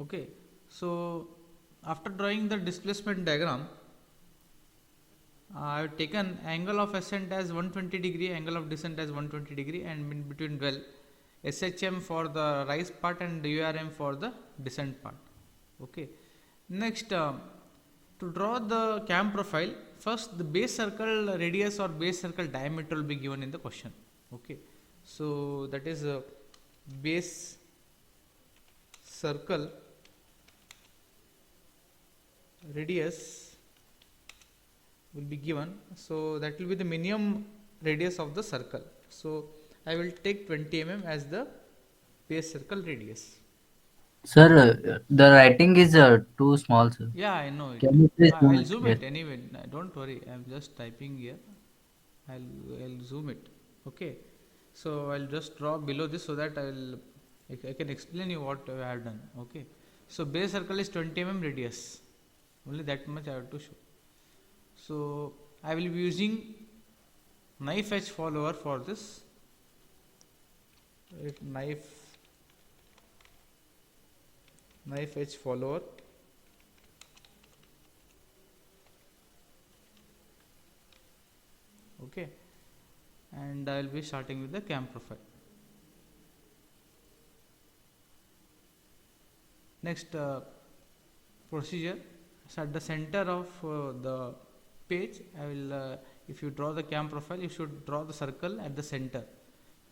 Okay, so after drawing the displacement diagram, I have taken angle of ascent as 120 degree, angle of descent as 120 degree, and in between dwell SHM for the rise part and URM for the descent part. Okay, next to draw the cam profile, first the base circle radius or base circle diameter will be given in the question. Okay, so that is base circle radius will be given, so that will be the minimum radius of the circle. So I will take 20 mm as the base circle radius. Sir, the writing is too small, sir. Yeah, I know it. Can you please zoom I'll it? zoom Yes. it anyway. Don't worry. I'm just typing here. I'll zoom it. Okay. So I'll just draw below this so that I can explain you what I have done. Okay. So base circle is 20 mm radius. Only that much I have to show. So I will be using knife edge follower for this. Knife edge follower. Okay. And I will be starting with the cam profile. Next procedure. So at the center of the page, I will if you draw the cam profile, you should draw the circle at the center,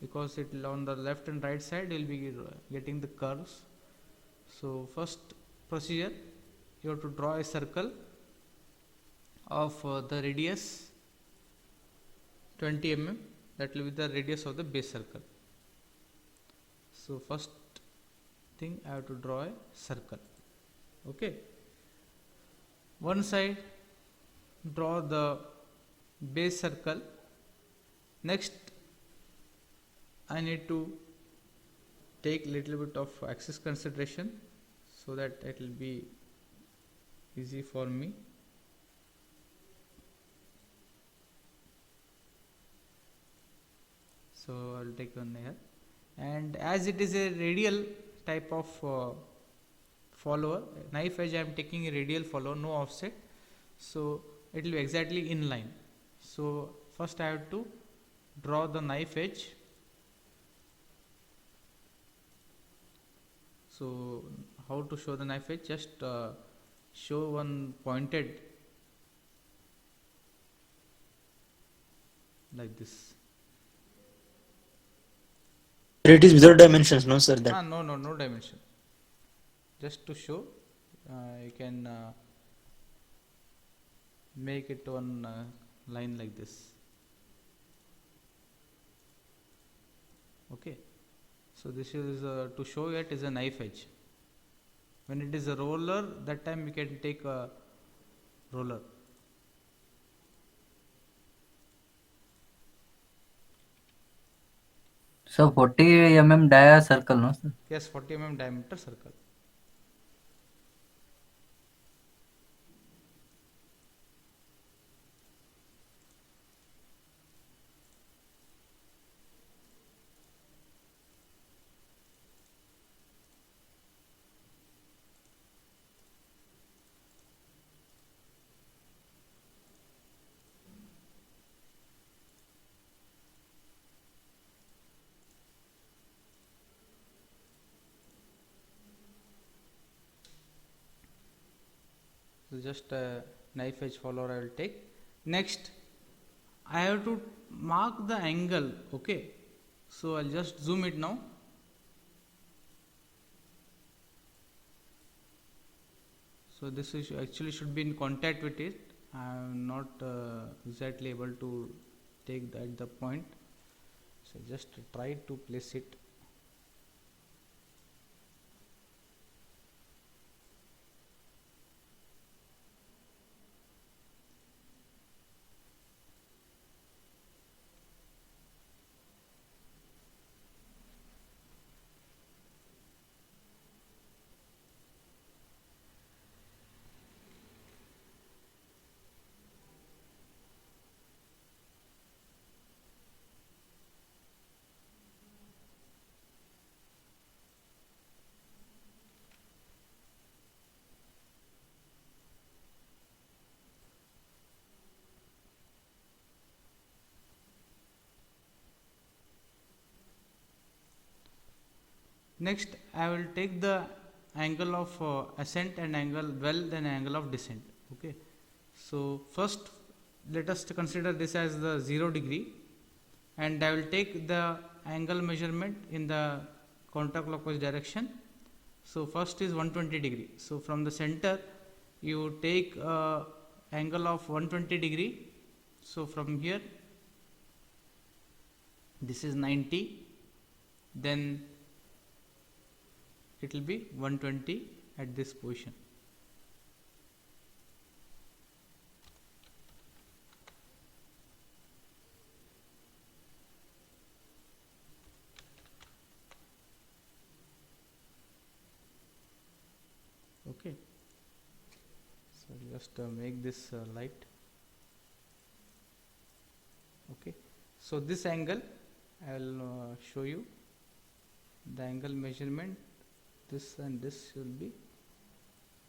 because it will on the left and right side you will be getting the curves. So first procedure, you have to draw a circle of the radius 20 mm, that will be the radius of the base circle. So first thing, I have to draw a circle. Okay, one side draw the base circle. Next I need to take little bit of axis consideration so that it will be easy for me. So I'll take one here, and as it is a radial type of follower, knife edge, I am taking a radial follower, no offset, so it will be exactly in line. So first I have to draw the knife edge. So how to show the knife edge? Just show one pointed like this. It is without dimensions, no, sir. That. No dimension. Just to show, you can make it one line like this. Okay. So this is to show it is a knife edge. When it is a roller, that time we can take a roller. So 40 mm dia circle, no, sir? Yes, 40 mm diameter circle. So just a knife edge follower I will take. Next, I have to mark the angle. Okay. So I'll just zoom it now. So this is actually should be in contact with it. I am not exactly able to take that the point. So just try to place it. Next, I will take the angle of ascent and angle well, then angle of descent. Okay. So first, let us consider this as the 0 degree, and I will take the angle measurement in the counterclockwise direction. So first is 120 degree. So from the center, you take angle of 120 degree. So from here, this is 90, then it will be 120 at this position. Okay, so just make this light. Okay, so this angle I will show you the angle measurement. This and this will be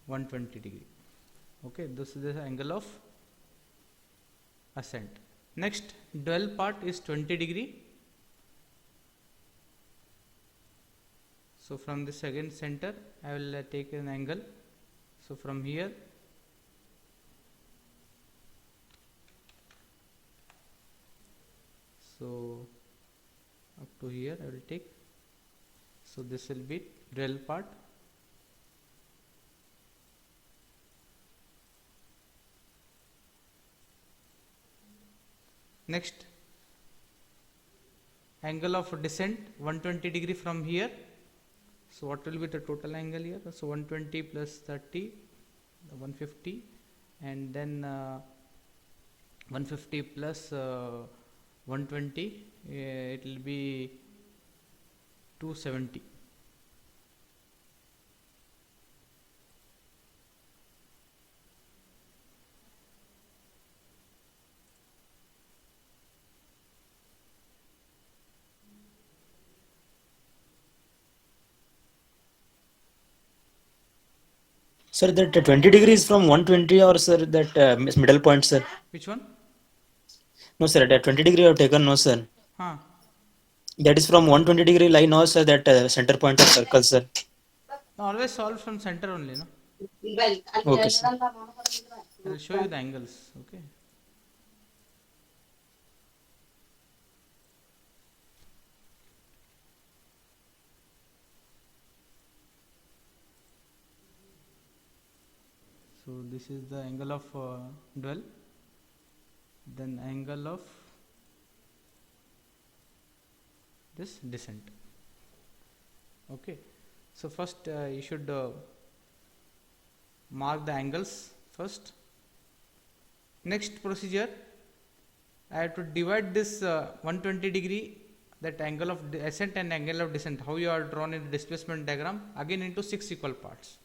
120 degree. Okay, this is the angle of ascent. Next, dwell part is 20 degree. So from this again center, I will take an angle. So from here, so up to here I will take. So this will be dwell part. Next, angle of descent 120 degree from here. So what will be the total angle here? So 120 plus 30, 150, and then 150 plus 120, it will be 270. Sir, that 20 degrees from 120 or sir, that middle point, sir? Which one? No, sir, that 20 degree you have taken, no, sir. Huh. That is from 120 degree line, no, sir, that center point of circle, sir. Always solve from center only, no? Okay, sir. I will show you the angles. Okay. So this is the angle of dwell, then angle of this descent. Okay, so first you should mark the angles first. Next procedure, I have to divide this 120 degree, that angle of ascent and angle of descent, how you are drawn in the displacement diagram, again into 6 equal parts.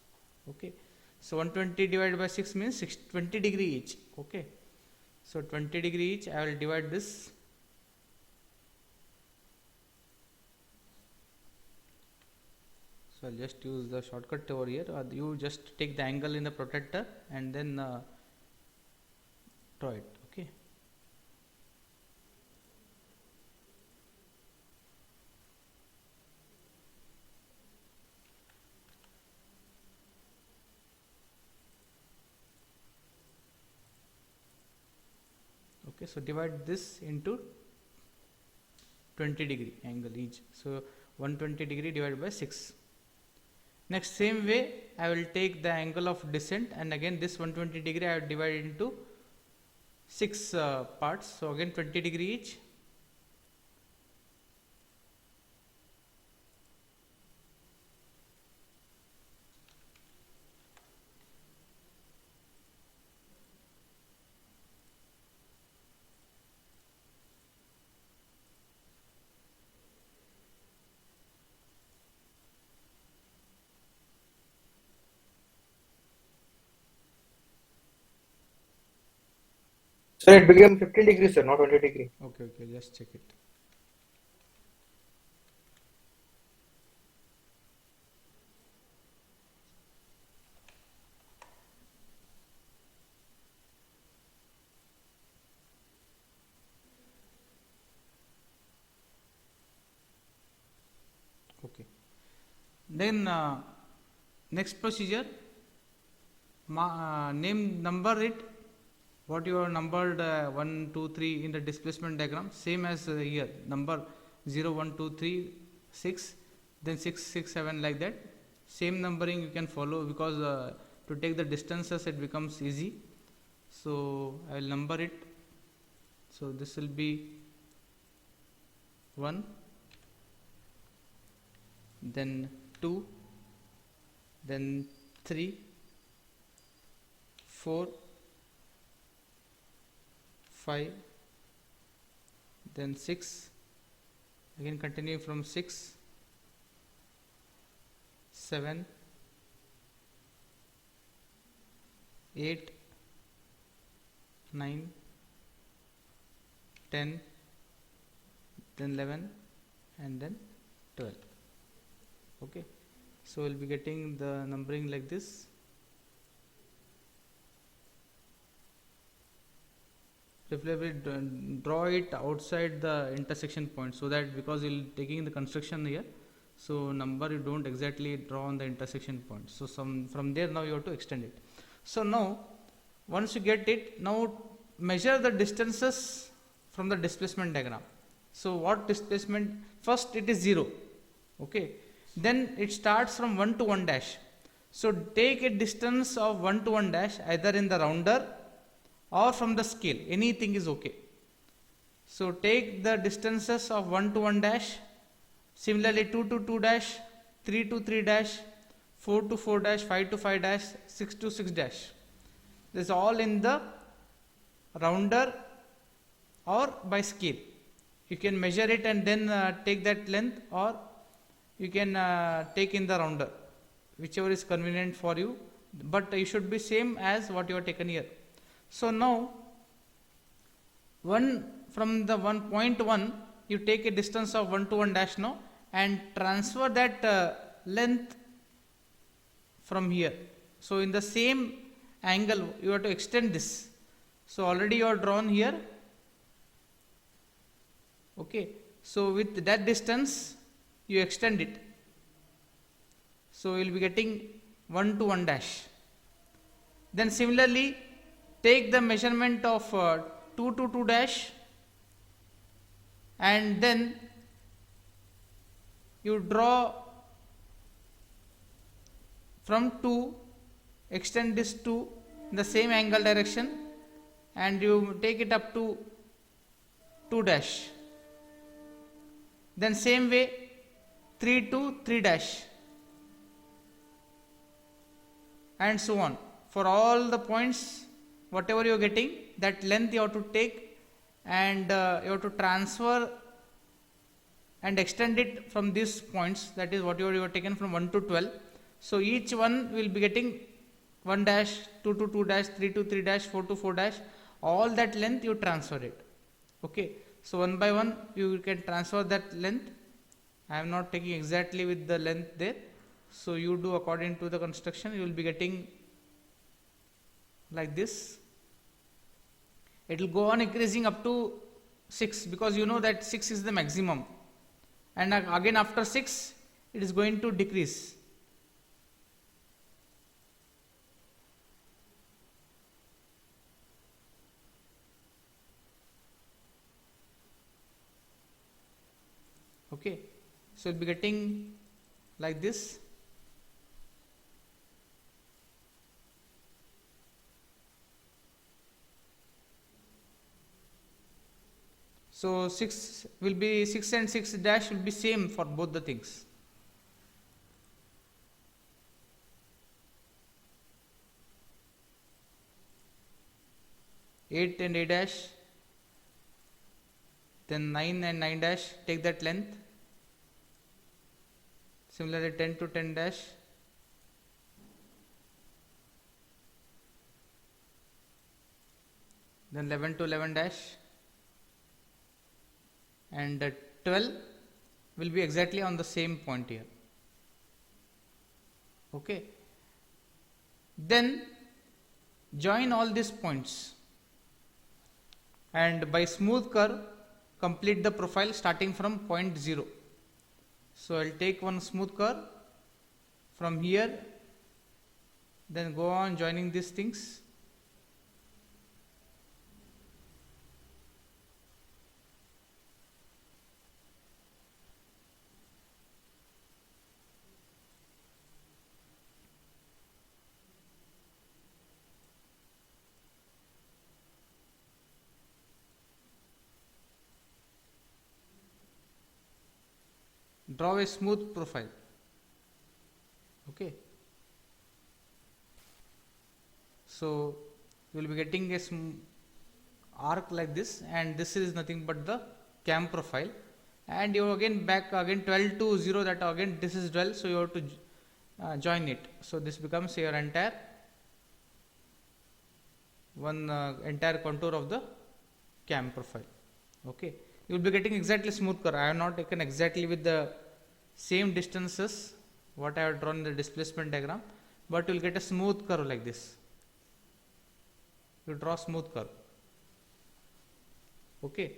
Okay, so 120 divided by 6 means 20 degree each. Okay, so 20 degree each, I will divide this. So I'll just use the shortcut over here, or you just take the angle in the protractor and then draw it. Okay. Okay, so divide this into 20 degree angle each. So 120 degree divided by 6. Next, same way I will take the angle of descent, and again this 120 degree I will divide into 6 parts. So again 20 degree each. Sir, it became 15 degrees, sir, not 20 degree. Okay, just check it. Okay, Then next procedure, name number it what you are numbered 1 2 3 in the displacement diagram, same as here number 0 1 2 3 6, then 6 6 7 like that. Same numbering you can follow, because to take the distances it becomes easy. So I will number it. So this will be 1, then 2, then 3, 4, 5, then 6, again continue from 6, 7, 8, 9, 10, then 11, and then 12. Okay, so we'll be getting the numbering like this. Preferably draw it outside the intersection point, so that because you'll taking the construction here, so number you don't exactly draw on the intersection point. So from there now you have to extend it. So now once you get it, now measure the distances from the displacement diagram. So what displacement? First it is 0. Okay, then it starts from 1 to 1 dash. So take a distance of 1 to 1 dash either in the rounder or from the scale, anything is okay. So take the distances of 1 to 1 dash, similarly 2 to 2 dash, 3 to 3 dash, 4 to 4 dash, 5 to 5 dash, 6 to 6 dash. This is all in the rounder or by scale. You can measure it and then take that length, or you can take in the rounder, whichever is convenient for you, but you should be same as what you have taken here. So now from the 1.1 you take a distance of 1 to 1 dash now, and transfer that length from here. So in the same angle you have to extend this. So already you are drawn here. Okay, so with that distance you extend it. So you will be getting 1 to 1 dash. Then similarly take the measurement of 2 to 2 dash, and then you draw from 2, extend this to the same angle direction, and you take it up to 2 dash. Then same way 3 to 3 dash, and so on. For all the points, whatever you are getting, that length you have to take, and you have to transfer and extend it from these points. That is what you have taken from 1 to 12. So each one will be getting 1 dash, 2 to 2 dash, 3 to 3 dash, 4 to 4 dash. All that length you transfer it. Okay, so one by one you can transfer that length. I am not taking exactly with the length there, so you do according to the construction. You will be getting like this. It will go on increasing up to 6, because you know that 6 is the maximum, and again after 6 it is going to decrease. Okay, so you will be getting like this. So 6 will be 6 and 6 dash will be same for both the things. Eight and 8 dash, then 9 and 9 dash, take that length. Similarly 10 to 10 dash, then 11 to 11 dash, and 12 will be exactly on the same point here. Okay, then join all these points, and by smooth curve complete the profile starting from point 0. So I will take one smooth curve from here, then go on joining these things. Draw a smooth profile. Okay. So you will be getting a arc like this, and this is nothing but the cam profile, and you again back again 12 to 0, that again this is 12, so you have to join it. So this becomes your entire entire contour of the cam profile. Okay, you will be getting exactly smooth curve. I have not taken exactly with the same distances what I have drawn in the displacement diagram, but you will get a smooth curve like this. You draw smooth curve. Okay,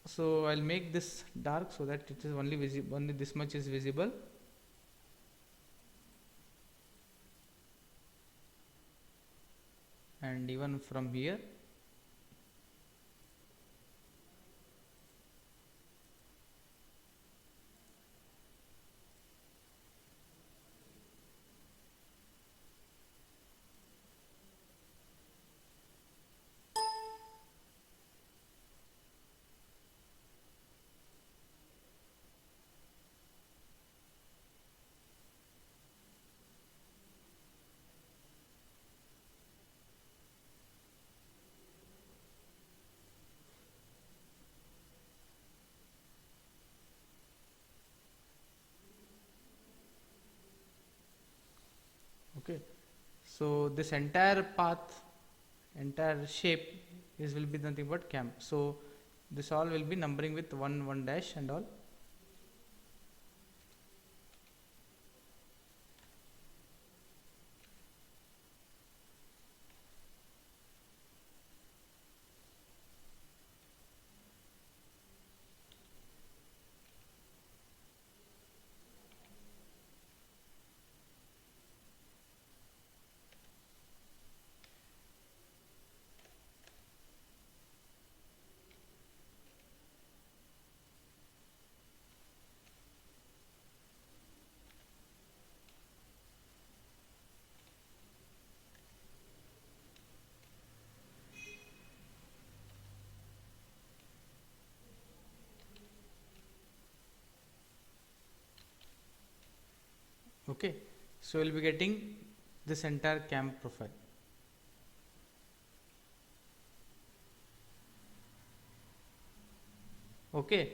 so I'll make this dark so that it is only visible, only this much is visible. And even from here, okay, so this entire path, entire shape is will be nothing but cam. So this all will be numbering with 1 dash and all. Okay, so we'll be getting this entire cam profile. Okay,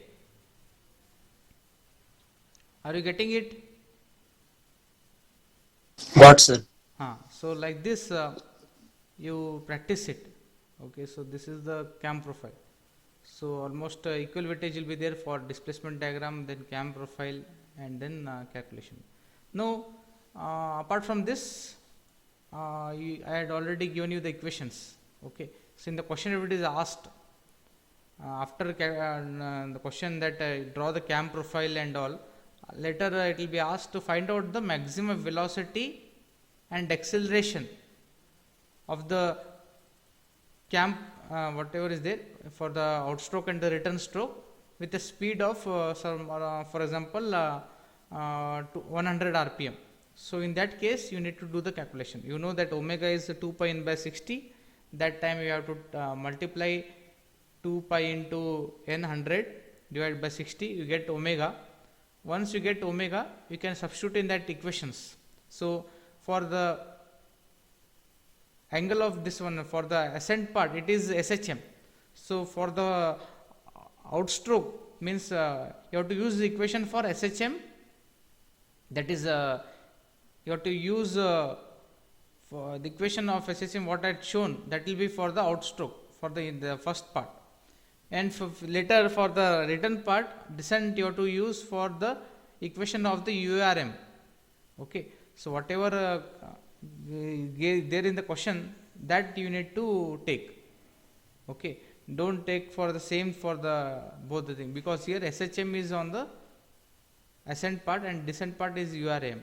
are you getting it? Got, sir. So like this you practice it. Okay, so this is the cam profile. So almost equal weightage will be there for displacement diagram, then cam profile, and then calculation. Now apart from this, I had already given you the equations. Okay, so in the question if it is asked after the question that draw the cam profile and all, later it will be asked to find out the maximum velocity and acceleration of the cam whatever is there for the outstroke and the return stroke with a speed of for example 100 rpm. So in that case you need to do the calculation. You know that omega is 2 pi n by 60. That time you have to multiply 2 pi into n 100 divided by 60, you get omega. Once you get omega, you can substitute in that equations. So for the angle of this one, for the ascent part, it is SHM. So for the outstroke means you have to use the equation for SHM, that is you have to use for the equation of SHM what I had shown, that will be for the outstroke for the first part, and later for the return part descent you have to use for the equation of the URM. Okay, so whatever there in the question, that you need to take. Okay, don't take for the same for the both the thing, because here SHM is on the ascent part and descent part is URM.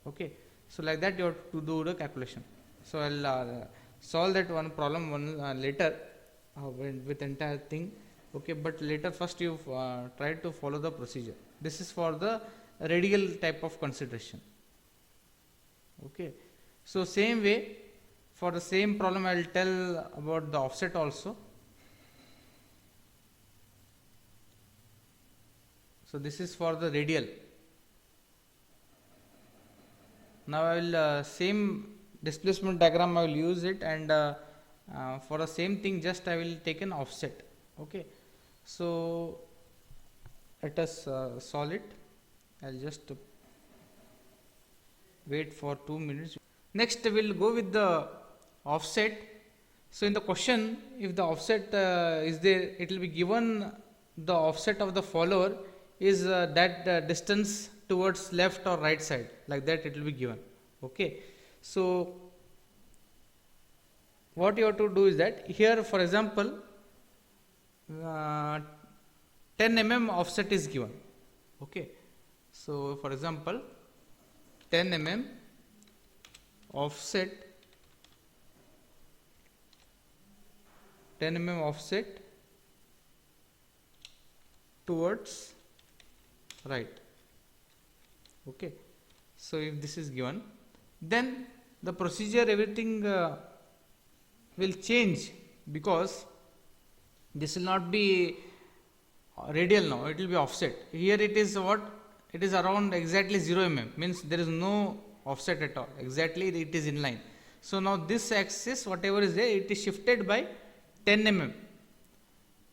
Okay, so like that you have to do the calculation. So I'll solve that one problem one later with entire thing. Okay, but later first you try to follow the procedure. This is for the radial type of consideration. Okay, so same way for the same problem I will tell about the offset also. So this is for the radial. Now I will same displacement diagram I will use it, and for the same thing just I will take an offset. Okay, so let us solve it. I'll just wait for 2 minutes. Next we'll go with the offset. So in the question, if the offset is there, it will be given the offset of the follower is that distance towards left or right side, like that it will be given. Okay, so what you have to do is that here, for example, 10 mm offset is given. Okay, so for example 10 mm offset, 10 mm offset towards right. Okay, so if this is given, then the procedure everything will change, because this will not be radial now, it will be offset. Here it is what? It is around exactly 0 mm, means there is no offset at all, exactly it is in line. So now this axis whatever is there, it is shifted by 10 mm.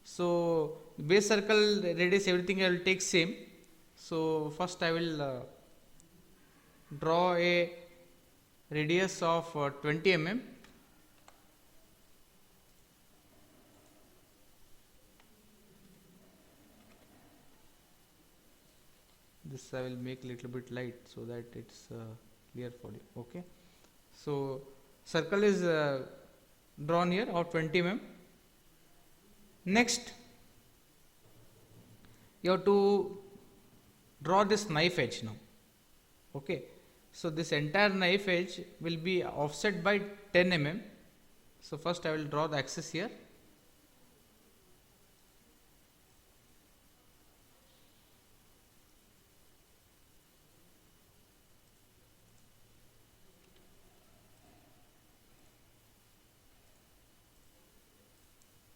So base circle radius everything I will take same. So first I will draw a radius of 20 mm. This I will make little bit light so that it's clear for you. Okay, so circle is drawn here of 20 mm. Next you have to draw this knife edge now. Okay, so this entire knife edge will be offset by 10 mm. So first I will draw the axis here.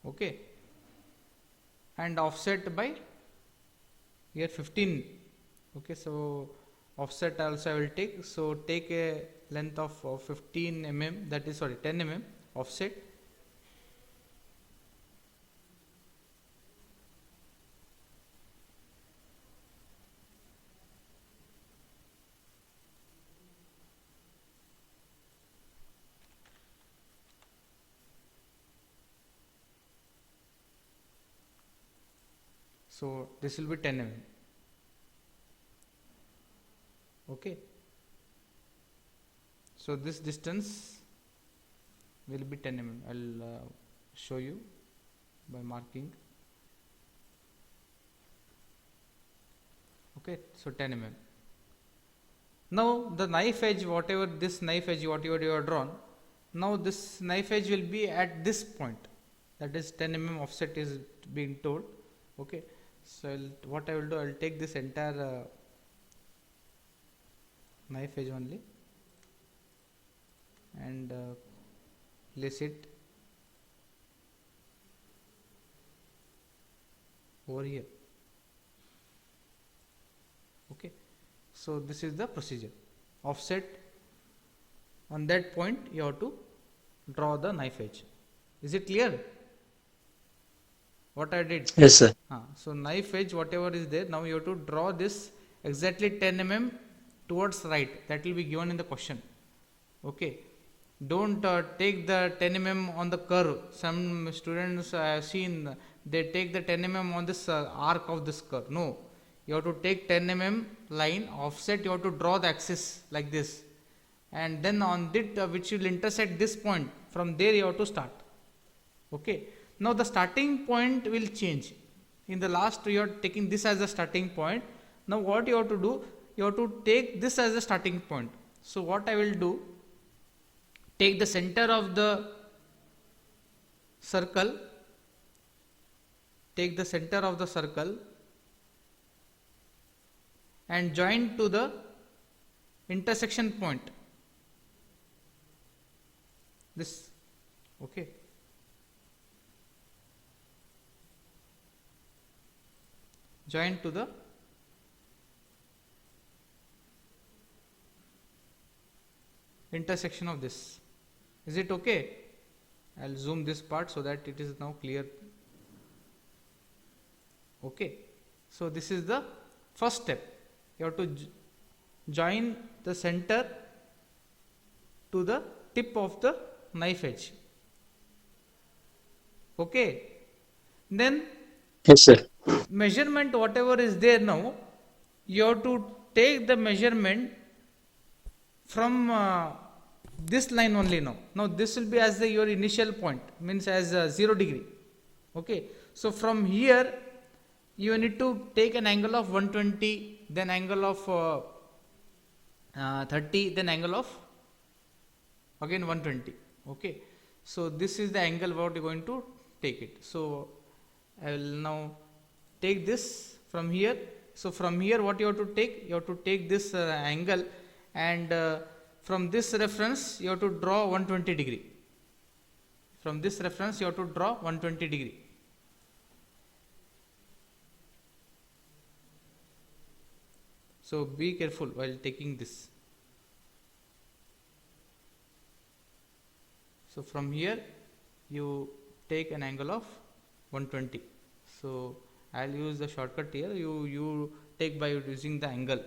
Okay, and offset by here 15. Okay, so offset also I will take. So take a length of 15 mm, that is 10 mm offset. So this will be 10 mm. Okay, so this distance will be 10 mm. I'll show you by marking. Okay, so 10 mm. Now the knife edge, whatever this knife edge, whatever you have drawn, now this knife edge will be at this point, that is 10 mm offset is being told. Okay, so what I will do, I will take this entire knife edge only and place it over here. Okay, so this is the procedure. Offset on that point, you have to draw the knife edge. Is it clear what I did? Yes, sir. So knife edge whatever is there, now you have to draw this exactly 10 mm towards right, that will be given in the question. Okay, don't take the 10 mm on the curve. Some students I have seen, they take the 10 mm on this arc of this curve. No, you have to take 10 mm line offset, you have to draw the axis like this, and then on it which will intersect this point, from there you have to start. Okay, now the starting point will change. In the last you are taking this as a starting point. Now what you have to do, you have to take this as a starting point. So what I will do, take the center of the circle, take the center of the circle and join to the intersection point, this, okay. Join to the intersection of this. Is it okay? I'll zoom this part so that it is now clear. Okay. So this is the first step. You have to join the center to the tip of the knife edge. Okay. Then Yes, sir. measurement whatever is there now, you have to take the measurement from this line only now. Now this will be as your initial point, means as 0 degree. Okay. So from here you need to take an angle of 120, then angle of 30, then angle of again 120. Okay. So this is the angle what you are going to take it. So I will now take this from here. So from here what you have to take? You have to take this angle, and from this reference you have to draw 120 degree. From this reference you have to draw 120 degree. So be careful while taking this. So from here you take an angle of 120. So I'll use the shortcut here. You take by using the angle.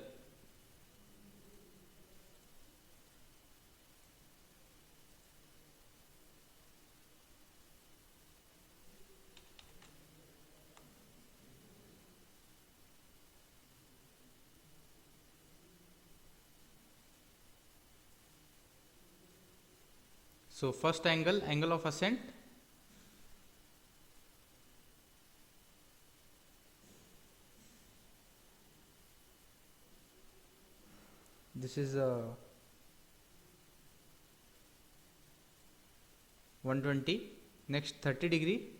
So first angle, angle of ascent. This is 120. Next 30 degree.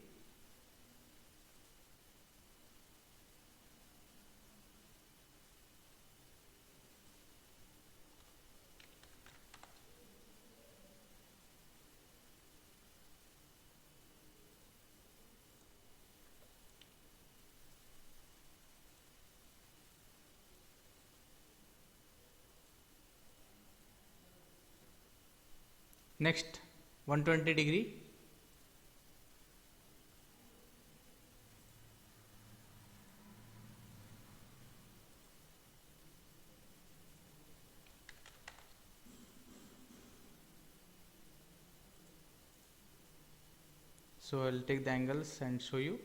Next 120 degree. So I'll take the angles and show you.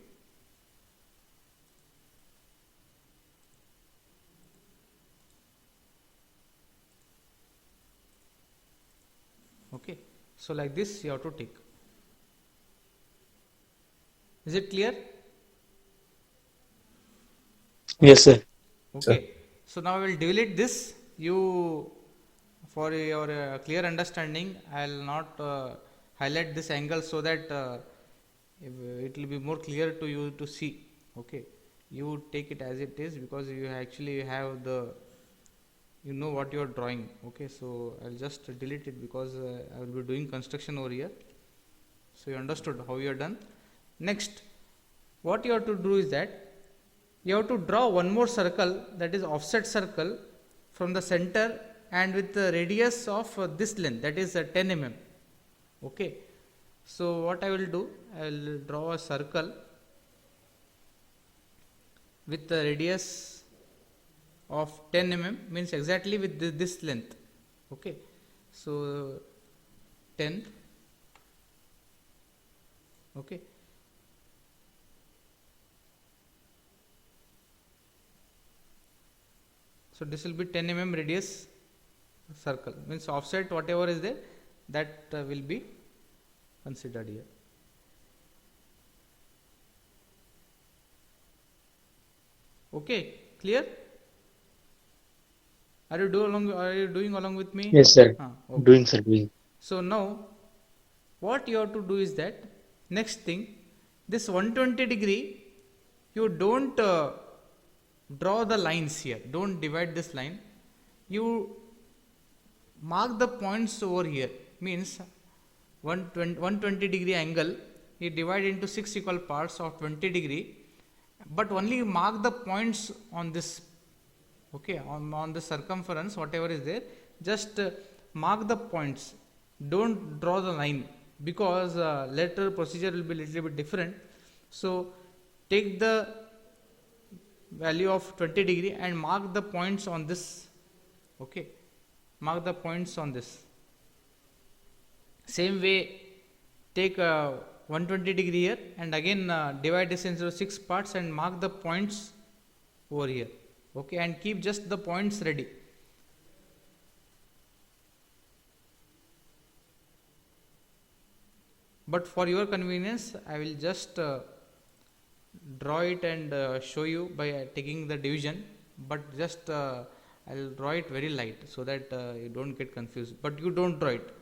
Okay. So like this you have to take. Is it clear? Yes, sir. Okay. So now I will delete this. You, for your clear understanding, I will not highlight this angle so that it will be more clear to you to see. Okay. You take it as it is because you actually have the, you know what you are drawing. Okay. So I'll just delete it because I will be doing construction over here. So you understood how you are done. Next, what you have to do is that you have to draw one more circle, that is offset circle, from the center and with the radius of this length, that is 10 mm. Okay. So what I will do, I will draw a circle with the radius of 10 mm, means exactly with this length. Okay. So 10. Okay. So this will be 10 mm radius circle, means offset whatever is there, that will be considered here. Okay, clear? Are you doing along with me? Yes, sir. Okay. Doing, sir, doing. So now what you have to do is that next thing, this 120 degree, you don't draw the lines here, don't divide this line, you mark the points over here. Means 120 degree angle you divide into 6 equal parts of 20 degree, but only mark the points on this. Okay, on the circumference whatever is there, just mark the points, don't draw the line, because later procedure will be little bit different. So take the value of 20 degree and mark the points on this. Okay, mark the points on this. Same way, take 120 degree here and again divide this into 6 parts and mark the points over here. Okay, and keep just the points ready. But for your convenience I will just draw it and show you by taking the division, but just I'll draw it very light so that you don't get confused, but you don't draw it.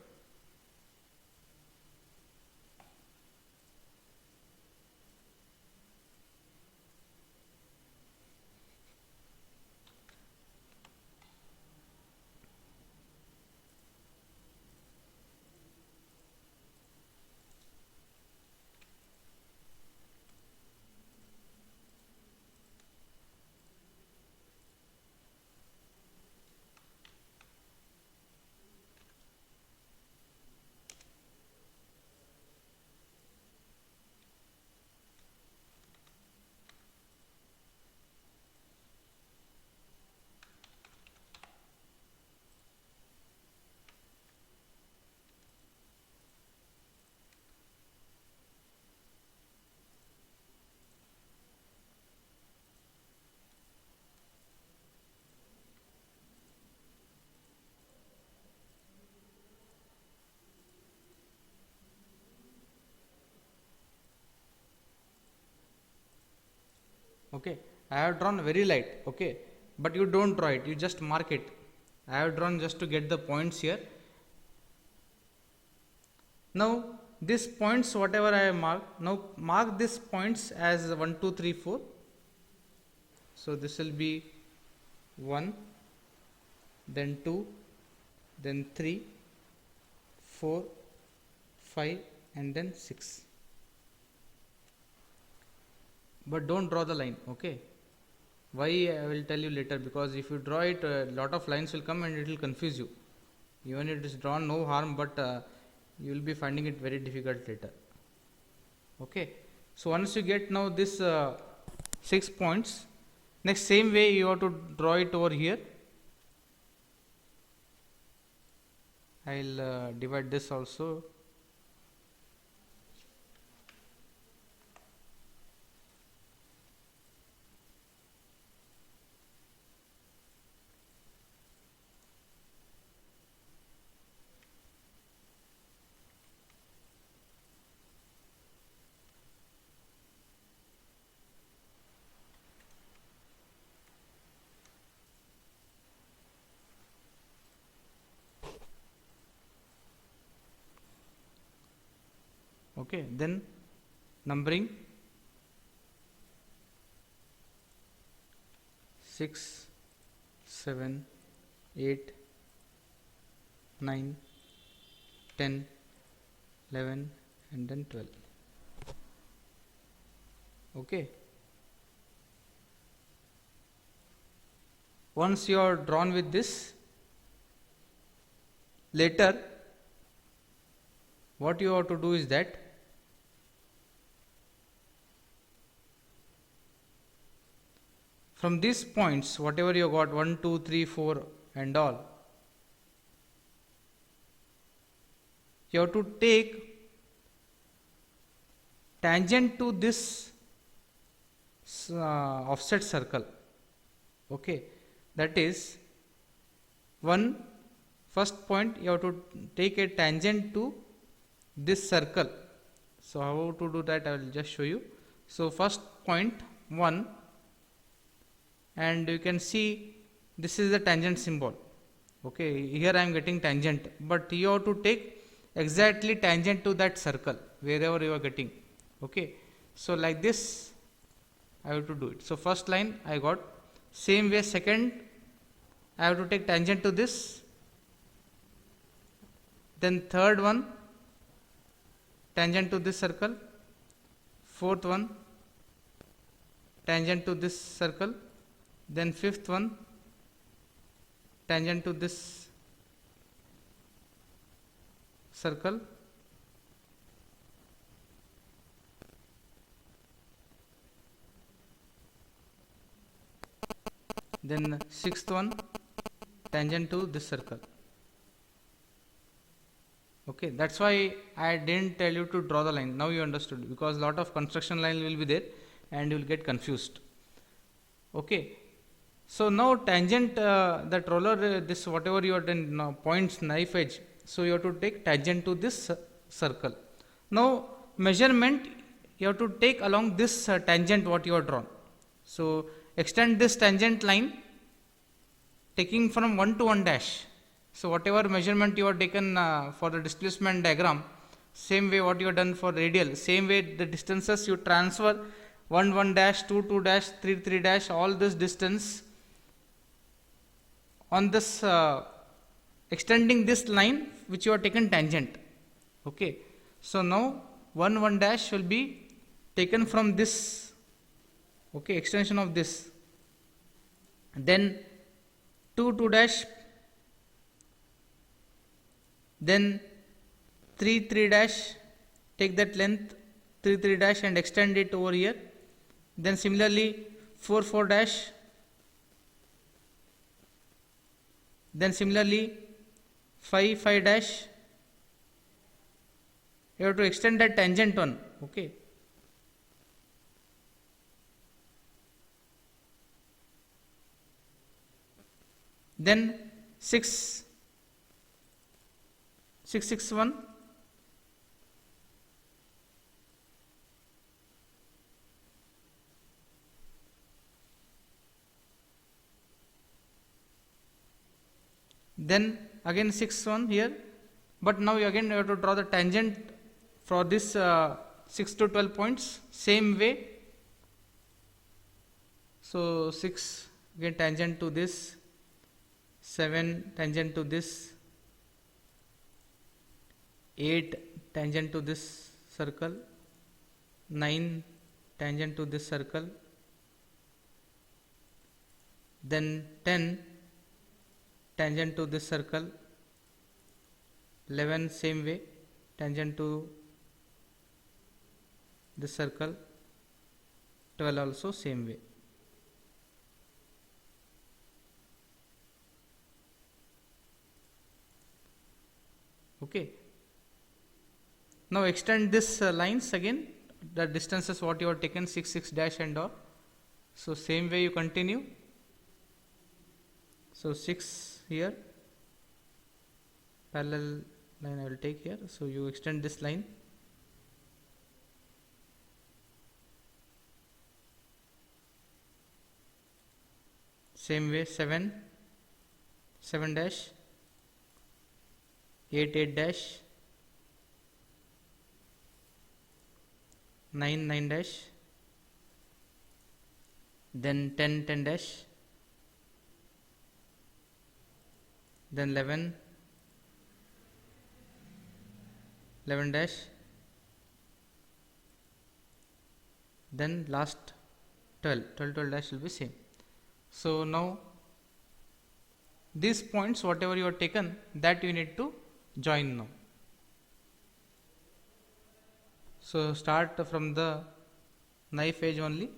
Okay, I have drawn very light. Okay, but you don't draw it, you just mark it. I have drawn just to get the points here. Now these points whatever I have marked, now mark these points as 1 2 3 4. So this will be 1, then 2, then 3, 4, 5 and then 6. But don't draw the line. Okay, why I will tell you later, because if you draw it a lot of lines will come and it will confuse you. Even it is drawn, no harm, but you will be finding it very difficult later. Okay, so once you get now this 6 points, next same way you have to draw it over here. I will divide this also. Okay, then numbering 6, 7, 8, 9, 10, 11 and then 12. Okay, once you are drawn with this, later what you have to do is that from these points whatever you got 1 2 3 4 and all, you have to take tangent to this offset circle. Okay, that is one first point you have to take a tangent to this circle. So how to do that I will just show you. So first point 1, and you can see this is the tangent symbol. Okay, here I am getting tangent, but you have to take exactly tangent to that circle wherever you are getting. Okay, so like this I have to do it. So first line I got, same way second I have to take tangent to this, then third one tangent to this circle, fourth one tangent to this circle, then fifth one tangent to this circle, then sixth one tangent to this circle. Okay, that's why I didn't tell you to draw the line. Now you understood, because lot of construction line will be there and you will get confused. Okay, so now tangent, that roller, this whatever you are done now, points, knife edge, so you have to take tangent to this circle. Now measurement you have to take along this tangent what you have drawn. So extend this tangent line taking from 1 to 1 dash. So whatever measurement you have taken for the displacement diagram, same way what you have done for radial, same way the distances you transfer 1 1 dash, 2 2 dash, 3 3 dash, all this distance on this extending this line which you have taken tangent. Okay, so now 1 1 dash will be taken from this, okay, extension of this, then 2 2 dash, then 3 3 dash, take that length 3 3 dash and extend it over here, then similarly 4 4 dash, then similarly 5 5 dash, you have to extend that tangent one. Okay, then 6 6 6 1, then again 6 1 here, but now you again you have to draw the tangent for this 6 to 12 points, same way. So 6 again tangent to this, 7 tangent to this, 8 tangent to this circle, 9 tangent to this circle, then 10 tangent to this circle, 11 same way tangent to this circle, 12 also same way. Okay, now extend this lines again, the distances what you have taken 6 6 dash and all. So same way you continue. So 6 here, parallel line I will take here. So you extend this line, same way 7 7 dash, 8 8 dash, 9 9 dash, then 10 10 dash, then 11 11 dash, then last 12 12 12 dash will be same. So now these points whatever you have taken, that you need to join now. So start from the knife edge only,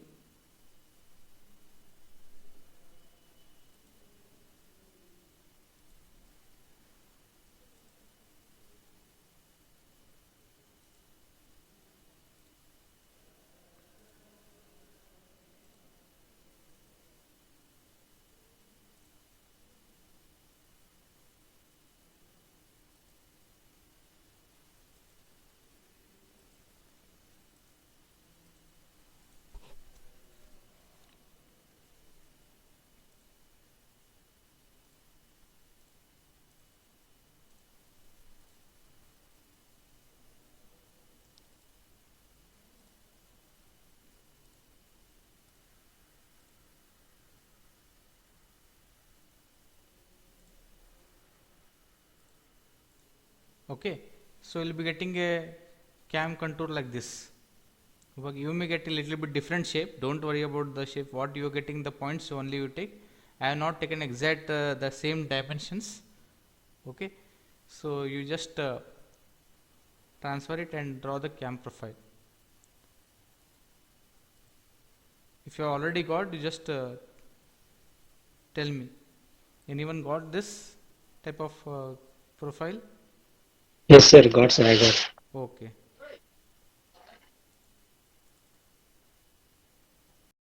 Okay, so you'll be getting a cam contour like this. But you may get a little bit different shape. Don't worry about the shape. What you are getting, the points only you take. I have not taken exact the same dimensions. Okay, so you just transfer it and draw the cam profile. If you already got, you just tell me. Anyone got this type of profile? Yes, sir. Got, sir. I got. Okay.